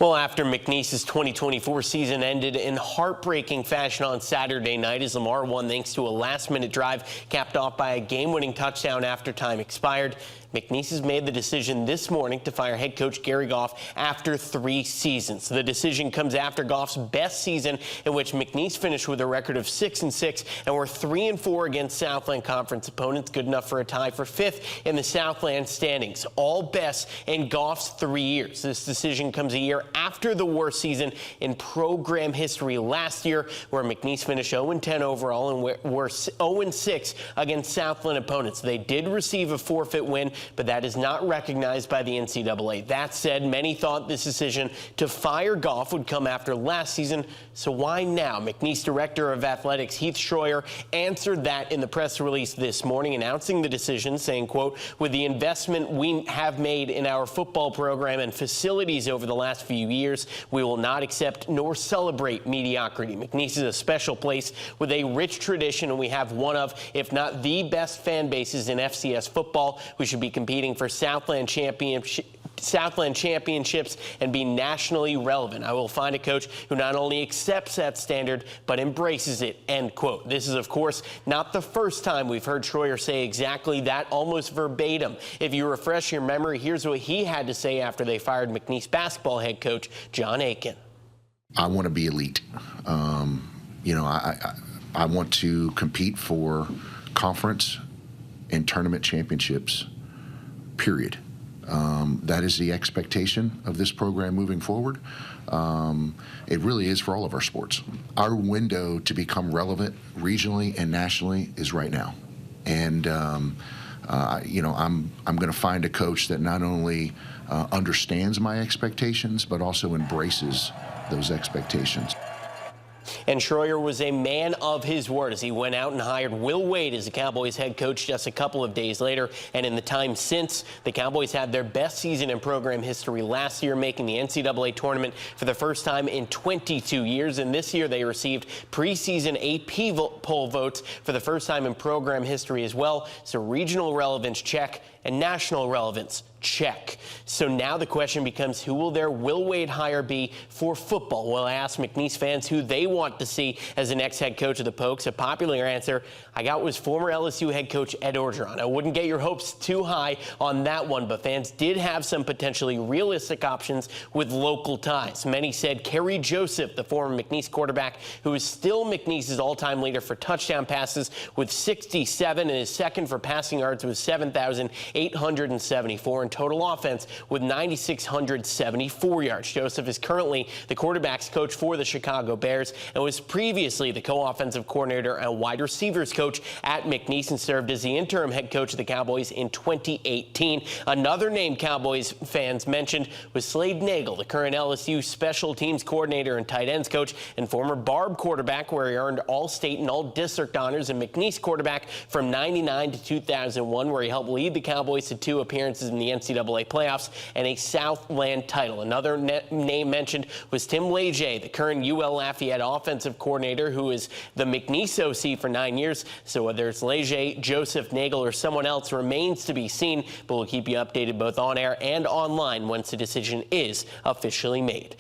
Well, after McNeese's 2024 season ended in heartbreaking fashion on Saturday night as Lamar won thanks to a last-minute drive capped off by a game-winning touchdown after time expired, McNeese has made the decision this morning to fire head coach Gary Goff after 3 seasons. The decision comes after Goff's best season, in which McNeese finished with a record of 6-6 and were 3-4 against Southland Conference opponents, good enough for a tie for 5th in the Southland standings, all best in Goff's 3 years. This decision comes a year after the worst season in program history last year, where McNeese finished 0-10 overall and were 0-6 against Southland opponents. They did receive a forfeit win, but that is not recognized by the NCAA. That said, many thought this decision to fire Goff would come after last season, so why now? McNeese Director of Athletics Heath Schroyer answered that in the press release this morning, announcing the decision, saying, quote, "With the investment we have made in our football program and facilities over the last few years, we will not accept nor celebrate mediocrity. McNeese is a special place with a rich tradition, and we have one of, if not the best fan bases in FCS football. We should be competing for Southland championships and be nationally relevant. I will find a coach who not only accepts that standard but embraces it," end quote. This is, of course, not the first time we've heard Schroyer say exactly that, almost verbatim. If you refresh your memory, here's what he had to say after they fired McNeese basketball head coach John Aiken. I want to be elite. I want to compete for conference and tournament championships, period. That is the expectation of this program moving forward. It really is for all of our sports. Our window to become relevant regionally and nationally is right now. And, I'm going to find a coach that not only understands my expectations, but also embraces those expectations. And Schroyer was a man of his word as he went out and hired Will Wade as the Cowboys head coach just a couple of days later. And in the time since, the Cowboys had their best season in program history last year, making the NCAA tournament for the first time in 22 years. And this year they received preseason AP poll votes for the first time in program history as well. So regional relevance, check, and national relevance, check. So now the question becomes, who will their Will Wade hire be for football? Well, I asked McNeese fans who they want to see as the next head coach of the Pokes. A popular answer I got was former LSU head coach Ed Orgeron. I wouldn't get your hopes too high on that one, but fans did have some potentially realistic options with local ties. Many said Kerry Joseph, the former McNeese quarterback, who is still McNeese's all-time leader for touchdown passes with 67 and is second for passing yards with 7,874 and total offense with 9,674 yards. Joseph is currently the quarterback's coach for the Chicago Bears and was previously the co-offensive coordinator and wide receivers coach at McNeese and served as the interim head coach of the Cowboys in 2018. Another name Cowboys fans mentioned was Slade Nagel, the current LSU special teams coordinator and tight ends coach and former Barb quarterback, where he earned all-state and all-district honors, and McNeese quarterback from 99 to 2001, where he helped lead the Cowboys to 2 appearances in the NCAA playoffs and a Southland title. Another name mentioned was Tim Leger, the current UL Lafayette offensive coordinator, who is the McNeese OC for 9 years. So whether it's Leger, Joseph, Nagel, or someone else remains to be seen, but we'll keep you updated both on air and online once the decision is officially made.